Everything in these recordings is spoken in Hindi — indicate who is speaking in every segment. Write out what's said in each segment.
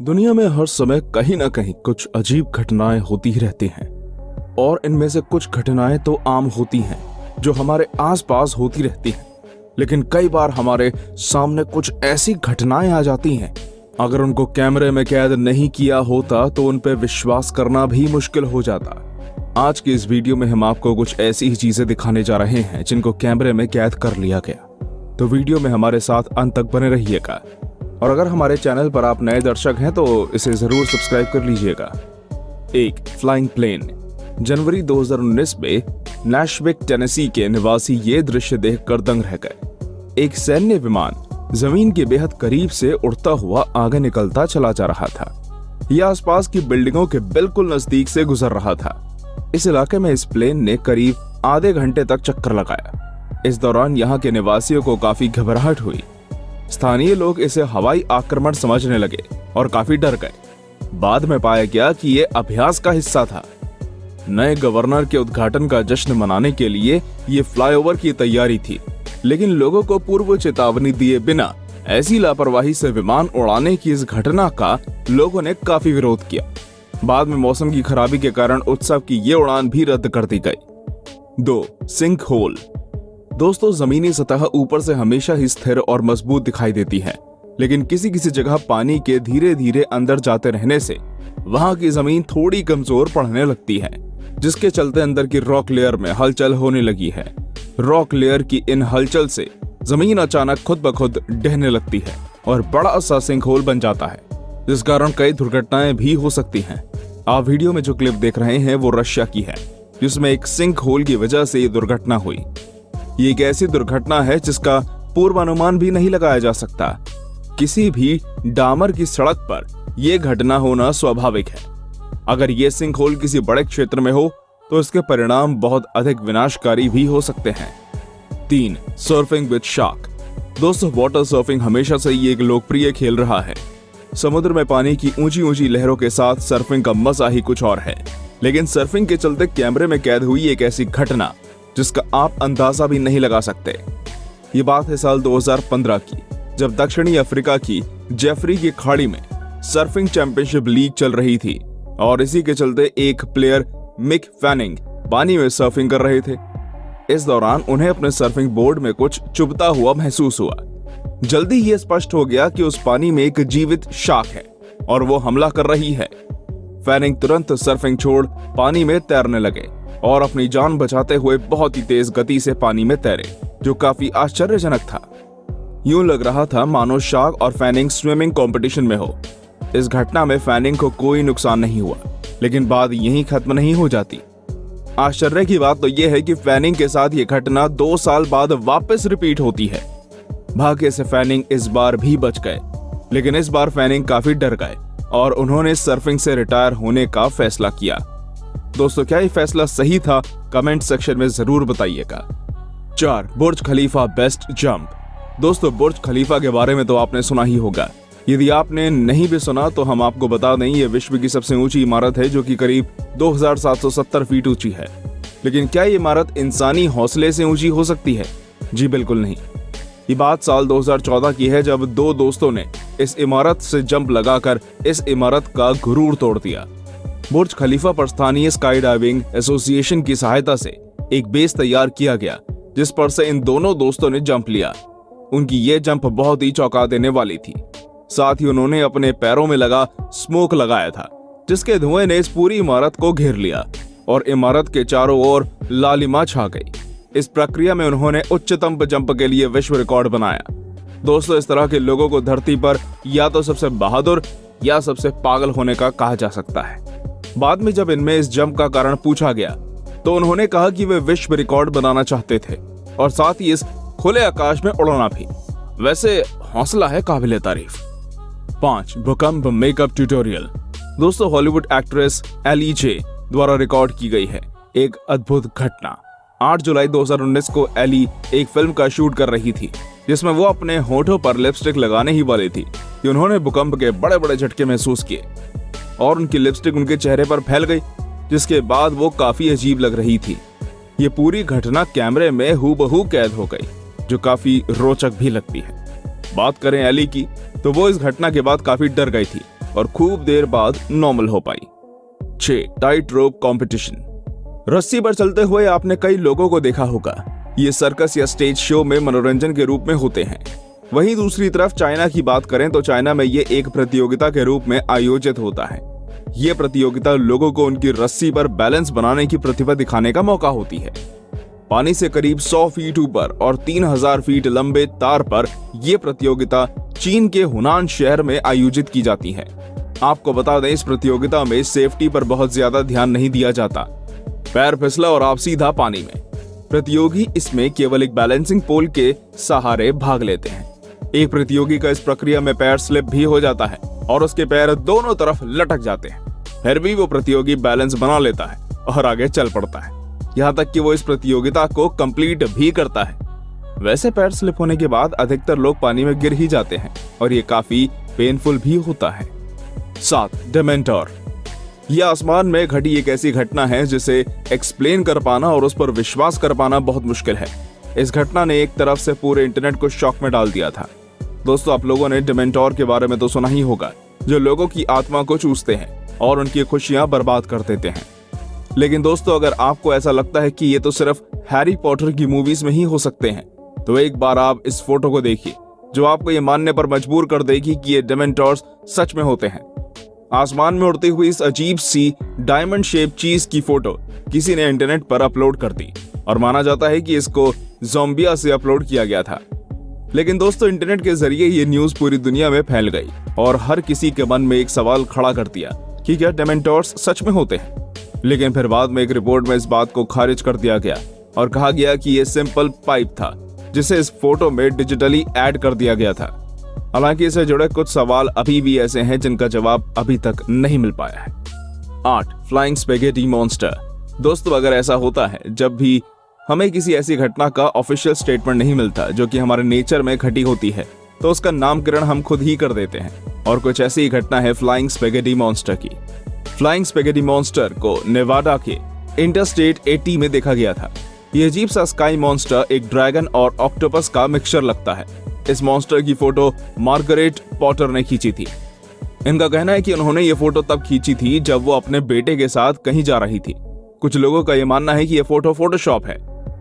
Speaker 1: दुनिया में हर समय कहीं ना कहीं कुछ अजीब घटनाएं होती ही रहती हैं और इनमें से कुछ घटनाएं तो आम होती हैं जो हमारे आसपास होती रहती हैं, लेकिन कई बार हमारे सामने कुछ ऐसी घटनाएं आ जाती हैं, अगर उनको कैमरे में कैद नहीं किया होता तो उन पर विश्वास करना भी मुश्किल हो जाता। आज की इस वीडियो में हम आपको कुछ ऐसी ही चीजें दिखाने जा रहे हैं जिनको कैमरे में कैद कर लिया गया। तो वीडियो में हमारे साथ अंत तक बने रहिएगा और अगर हमारे चैनल पर आप नए दर्शक हैं तो इसे जरूर सब्सक्राइब कर लीजिएगा। एक फ्लाइंग प्लेन। जनवरी 2019 में नैशविक, टेनेसी के निवासी ये दृश्य देखकर दंग रह गए। एक सैन्य विमान जमीन के बेहद करीब से उड़ता हुआ आगे निकलता चला जा रहा था। यह आसपास की बिल्डिंगों के बिल्कुल नजदीक से गुजर रहा था। इस इलाके में इस प्लेन ने करीब आधे घंटे तक चक्कर लगाया। इस दौरान यहाँ के निवासियों को काफी घबराहट हुई। स्थानीय लोग इसे हवाई आक्रमण समझने लगे और काफी डर गए। बाद में पाया गया कि ये अभ्यास का हिस्सा था। नए गवर्नर के उद्घाटन का जश्न मनाने के लिए ये फ्लाईओवर की तैयारी थी, लेकिन लोगों को पूर्व चेतावनी दिए बिना ऐसी लापरवाही से विमान उड़ाने की इस घटना का लोगों ने काफी विरोध किया। बाद में मौसम की खराबी के कारण उत्सव की ये उड़ान भी रद्द कर दी गई। 2. Sinkhole. दोस्तों, जमीनी सतह ऊपर से हमेशा ही स्थिर और मजबूत दिखाई देती है, लेकिन किसी किसी जगह पानी के धीरे धीरे अंदर जाते रहने से वहां की जमीन थोड़ी कमजोर पड़ने लगती है, जिसके चलते अंदर की रॉक लेयर में हलचल होने लगी है। रॉक लेयर की इन हलचल से जमीन अचानक खुद ब खुद ढहने लगती है और बड़ा सा सिंक होल बन जाता है, जिस कारण कई दुर्घटनाएं भी हो सकती हैं। आप वीडियो में जो क्लिप देख रहे हैं वो रशिया की है, जिसमें एक सिंक होल की वजह से ये दुर्घटना हुई। ये एक ऐसी दुर्घटना है जिसका पूर्वानुमान भी नहीं लगाया जा सकता। किसी भी डामर की सड़क पर यह घटना होना स्वाभाविक है। अगर ये सिंक होल किसी बड़े क्षेत्र में हो तो इसके परिणाम बहुत अधिक विनाशकारी भी हो सकते हैं। 3. Surfing with shark. दोस्तों, वाटर सर्फिंग हमेशा से ही एक लोकप्रिय खेल रहा है। समुद्र में पानी की ऊंची ऊंची लहरों के साथ सर्फिंग का मजा ही कुछ और है, लेकिन सर्फिंग के चलते कैमरे में कैद हुई एक ऐसी घटना जिसका आप अंदाजा भी नहीं लगा सकते। ये बात है साल 2015 की, जब दक्षिणी अफ्रीका की जेफरी की खाड़ी में सर्फिंग चैंपियनशिप लीग चल रही थी और इसी के चलते एक प्लेयर मिक फैनिंग पानी में सर्फिंग कर रहे थे। इस दौरान उन्हें अपने सर्फिंग बोर्ड में कुछ चुभता हुआ महसूस हुआ। जल्दी ही स्पष्ट हो गया कि उस पानी में एक जीवित शार्क है और वो हमला कर रही है। फैनिंग तुरंत सर्फिंग छोड़ पानी में तैरने लगे और अपनी जान बचाते हुए बहुत ही तेज गति से पानी में तैरे, जो काफी आश्चर्यजनक था। यूं लग रहा था मानो शार्क और फैनिंग स्विमिंग कंपटीशन में हो। इस घटना में फैनिंग को कोई नुकसान नहीं हुआ, लेकिन बात यहीं खत्म नहीं हो जाती। आश्चर्य की बात तो यह है कि फैनिंग के साथ यह घटना 2 साल बाद वापस रिपीट होती है। भाग्य से फैनिंग इस बार भी बच गए, लेकिन इस बार फैनिंग काफी डर गए और उन्होंने सर्फिंग से रिटायर होने का फैसला किया। दोस्तों, क्या ये फैसला सही था? कमेंट सेक्शन में जरूर बताइएगा। 4. बुर्ज खलीफा बेस्ट जंप। दोस्तों, बुर्ज खलीफा के बारे में तो आपने सुना ही होगा। यदि आपने नहीं भी सुना तो हम आपको बता दें, ये विश्व की सबसे ऊंची इमारत है जो कि करीब 2770 फीट ऊंची है। लेकिन क्या ये इमारत इंसानी हौसले से ऊंची हो सकती है? जी बिल्कुल नहीं। ये बात साल 2014 की है, जब 2 दोस्तों ने इस इमारत से जंप लगाकर इस इमारत का गुरूर तोड़ दिया। बुर्ज खलीफा पर स्थानीय स्काई डाइविंग एसोसिएशन की सहायता से एक बेस तैयार किया गया, जिस पर से इन दोनों दोस्तों ने जंप लिया। उनकी ये जंप बहुत ही चौंका देने वाली थी। साथ ही उन्होंने अपने पैरों में लगा स्मोक लगाया था, जिसके धुएं ने इस पूरी इमारत को घेर लिया और इमारत के चारों ओर लालिमा छा गई। इस प्रक्रिया में उन्होंने उच्चतम जंप के लिए विश्व रिकॉर्ड बनाया। दोस्तों, इस तरह के लोगों को धरती पर या तो सबसे बहादुर या सबसे पागल होने का कहा जा सकता है। बाद में जब इनमें इस जंप का कारण पूछा गया तो उन्होंने कहा कि वे विश्व रिकॉर्ड बनाना चाहते थे और साथ ही इस खुले आकाश में उड़ना भी। वैसे हौसला है काबिले तारीफ। 5. भूकंप मेकअप ट्यूटोरियल। दोस्तों, हॉलीवुड एक्ट्रेस एली जे द्वारा रिकॉर्ड की गई है एक अद्भुत घटना। 8 जुलाई 2019 को एली एक फिल्म का शूट कर रही थी, जिसमें वो अपने होठों पर लिपस्टिक लगाने ही वाली थी कि उन्होंने भूकंप के बड़े बड़े झटके महसूस किए और उनकी लिपस्टिक उनके चेहरे पर फैल गई, जिसके बाद वो काफी अजीब लग रही थी। ये पूरी घटना कैमरे में हूबहू कैद हो गई, जो काफी रोचक भी लगती है। बात करें एली की तो वो इस घटना के बाद काफी डर गई थी और खूब देर बाद नॉर्मल हो पाई। 6. टाइट रोप कंपटीशन। रस्सी पर चलते हुए आपने कई लोगों को देखा होगा। ये सर्कस या स्टेज शो में मनोरंजन के रूप में होते हैं। वहीं दूसरी तरफ चाइना की बात करें तो चाइना में ये एक प्रतियोगिता के रूप में आयोजित होता है। ये प्रतियोगिता लोगों को उनकी रस्सी पर बैलेंस बनाने की प्रतिभा दिखाने का मौका होती है। पानी से करीब 100 फीट ऊपर और 3000 फीट लंबे तार पर यह प्रतियोगिता चीन के हुनान शहर में आयोजित की जाती है। आपको बता दें, इस प्रतियोगिता में सेफ्टी पर बहुत ज्यादा ध्यान नहीं दिया जाता। पैर फिसला और आप सीधा पानी में। प्रतियोगी इसमें केवल एक बैलेंसिंग पोल के सहारे भाग लेते हैं। एक प्रतियोगी का इस प्रक्रिया में पैर स्लिप भी हो जाता है और उसके पैर दोनों तरफ लटक जाते हैं। फिर भी वो प्रतियोगी बैलेंस बना लेता है और आगे चल पड़ता है, यहाँ तक कि वो इस प्रतियोगिता को कंप्लीट भी करता है। वैसे पैर स्लिप होने के बाद अधिकतर लोग पानी में गिर ही जाते हैं और ये काफी पेनफुल भी होता है। 7. डेमेंटोर। यह आसमान में घटी एक ऐसी घटना है जिसे एक्सप्लेन कर पाना और उस पर विश्वास कर पाना बहुत मुश्किल है। इस घटना ने एक तरफ से पूरे इंटरनेट को शॉक में डाल दिया था। दोस्तों, आप लोगों ने डेमेंटोर के बारे में तो सुना ही होगा, जो लोगों की आत्मा को चूसते हैं और उनकी खुशियां बर्बाद कर देते हैं। लेकिन दोस्तों, अगर आपको ऐसा लगता है कि ये तो सिर्फ हैरी पॉटर की मूवीज में ही हो सकते हैं, तो एक बार आप इस फोटो को देखिए, जो आपको ये मानने पर मजबूर कर देगी कि ये डेमेंटोर्स सच में होते हैं। आसमान में उड़ती हुई इस अजीब सी डायमंड शेप चीज की फोटो किसी ने इंटरनेट पर अपलोड कर दी और माना जाता है कि इसको ज़ोम्बिया से अपलोड किया गया था। लेकिन दोस्तों, इंटरनेट के जरिए ये न्यूज पूरी दुनिया में फैल गई और हर किसी के मन में एक सवाल खड़ा कर दिया कि क्या डेमेंटोर्स सच में होते हैं। लेकिन फिर बाद में एक रिपोर्ट में इस बात को खारिज कर दिया गया और कहा गया कि यह सिंपल पाइप था जिसे इस फोटो में डिजिटली ऐड कर दिया गया था। हालांकि इससे जुड़े कुछ सवाल अभी भी ऐसे हैं जिनका जवाब अभी तक नहीं मिल पाया है। 8. Flying spaghetti monster. दोस्तों, अगर ऐसा होता है जब भी हमें किसी ऐसी घटना का ऑफिशियल स्टेटमेंट नहीं मिलता जो कि हमारे नेचर में घटी होती है, तो उसका नामकरण हम खुद ही कर देते हैं। और कुछ ऐसी ही घटना है फ्लाइंग स्पेगेटी मॉन्स्टर की। फ्लाइंग स्पेगेटी मॉन्स्टर को नेवाडा के इंटरस्टेट 80 में देखा गया था। ये अजीब सा स्काई मॉन्स्टर एक ड्रैगन और ऑक्टोपस का मिक्सचर लगता है। इस मॉन्स्टर की फोटो मार्गरेट पॉटर ने खींची थी। इनका कहना है कि उन्होंने ये फोटो तब खींची थी जब वो अपने बेटे के साथ कहीं जा रही थी। कुछ लोगों का ये मानना है कि ये फोटो फोटोशॉप है,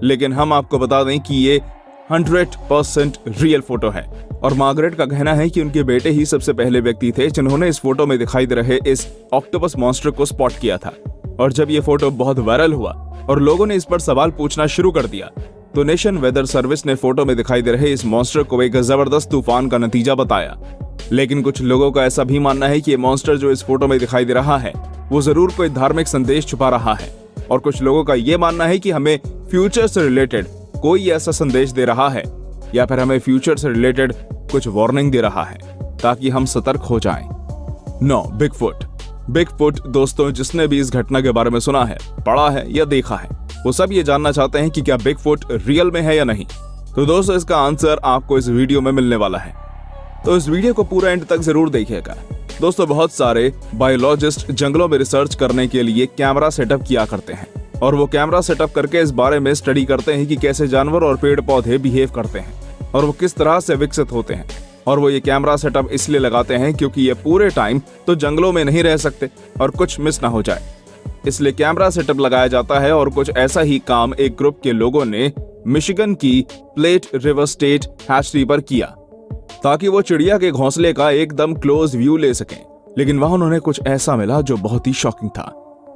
Speaker 1: लेकिन हम आपको बता दें कि ये 100% रियल फोटो है। और मार्गरेट का कहना है कि उनके बेटे ही सबसे पहले व्यक्ति थे जिन्होंने इस फोटो में दिखाई दे रहे इस ऑक्टोपस मॉन्स्टर को स्पॉट किया था। और जब ये फोटो बहुत वायरल हुआ और लोगों ने इस पर सवाल पूछना शुरू कर दिया, तो नेशन वेदर सर्विस ने फोटो में दिखाई दे रहे इस मॉन्स्टर को एक जबरदस्त तूफान का नतीजा बताया। लेकिन कुछ लोगों का ऐसा भी मानना है कि ये मॉन्स्टर जो इस फोटो में दिखाई दे रहा है वो जरूर कोई धार्मिक संदेश छुपा रहा है। और कुछ लोगों का ये मानना है कि हमें फ्यूचर से रिलेटेड कोई ऐसा संदेश दे रहा है या फिर हमें फ्यूचर से रिलेटेड कुछ वार्निंग दे रहा है ताकि हम सतर्क हो जाएं। 9. बिगफुट। बिगफुट दोस्तों, जिसने भी इस घटना के बारे में सुना है, पढ़ा है या देखा है, वो सब ये जानना चाहते हैं कि क्या बिगफुट रियल में है या नहीं। तो दोस्तों, इसका आंसर आपको इस वीडियो में मिलने वाला है, तो इस वीडियो को पूरा एंड तक जरूर देखिएगा। दोस्तों, बहुत सारे बायोलॉजिस्ट जंगलों में रिसर्च करने के लिए कैमरा सेटअप किया करते हैं और वो कैमरा सेटअप करके इस बारे में स्टडी करते हैं कि कैसे जानवर और पेड़ पौधे बिहेव करते हैं और वो किस तरह से विकसित होते हैं। और वो ये कैमरा सेटअप इसलिए लगाते हैं क्योंकि ये पूरे टाइम तो जंगलों में नहीं रह सकते और कुछ मिस ना हो जाए, इसलिए कैमरा सेटअप लगाया जाता है। और कुछ ऐसा ही काम एक ग्रुप के लोगों ने मिशिगन की प्लेट रिवर स्टेट हैचरी पर किया ताकि वो चिड़िया के घोंसले का एकदम क्लोज व्यू ले सकें। लेकिन वहां उन्होंने कुछ ऐसा मिला जो बहुत ही शॉकिंग था।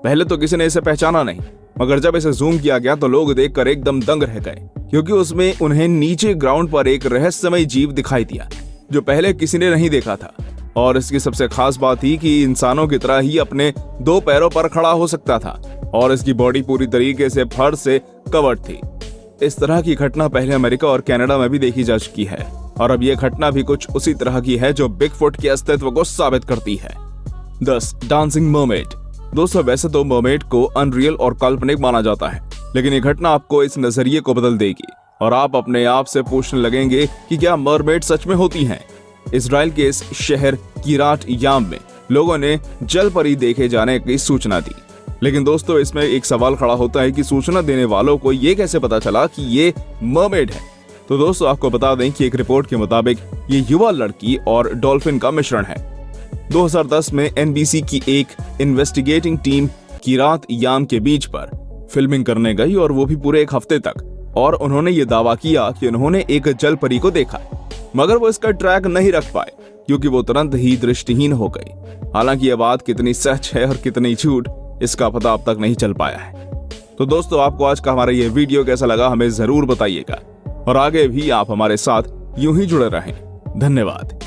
Speaker 1: पहले तो किसी ने इसे पहचाना नहीं, मगर जब इसे जूम किया गया तो लोग देखकर एकदम दंग रह गए, क्योंकि उसमें उन्हें नीचे ग्राउंड पर एक रहस्यमय जीव दिखाई दिया जो पहले किसी ने नहीं देखा था। और इसकी सबसे खास बात थी कि इंसानों की तरह ही अपने 2 पैरों पर खड़ा हो सकता था और इसकी बॉडी पूरी तरीके से फर से कवर्ड थी। इस तरह की घटना पहले अमेरिका और कनाडा में भी देखी जा चुकी है और अब यह घटना भी कुछ उसी तरह की है जो बिगफुट के अस्तित्व को साबित करती है। 10. Dancing mermaid. दोस्तों, वैसे तो मर्मेड को अनरियल और काल्पनिक माना जाता है, लेकिन ये घटना आपको इस नजरिए को बदल देगी और आप अपने आप से पूछने लगेंगे कि क्या मर्मेड सच में होती हैं। इजराइल के इस शहर किराट याम में लोगों ने जल परी देखे जाने की सूचना दी। लेकिन दोस्तों, इसमें एक सवाल खड़ा होता है कि सूचना देने वालों को ये कैसे पता चला कि ये मर्मेड है। तो दोस्तों, आपको बता दें कि एक रिपोर्ट के मुताबिक ये युवा लड़की और डॉल्फिन का मिश्रण है। 2010 में एनबीसी की एक इन्वेस्टिगेटिंग टीम की रात याम के बीच पर फिल्मिंग करने गई और वो भी पूरे एक हफ्ते तक। और उन्होंने ये दावा किया कि उन्होंने एक जल परी को देखा, मगर वो इसका ट्रैक नहीं रख पाए क्योंकि वो तुरंत ही दृष्टिहीन हो गई। हालांकि ये बात कितनी सच है और कितनी झूठ, इसका पता अब तक नहीं चल पाया है। तो दोस्तों, आपको आज का हमारा ये वीडियो कैसा लगा हमें जरूर बताइएगा और आगे भी आप हमारे साथ यूं ही जुड़े रहें। धन्यवाद।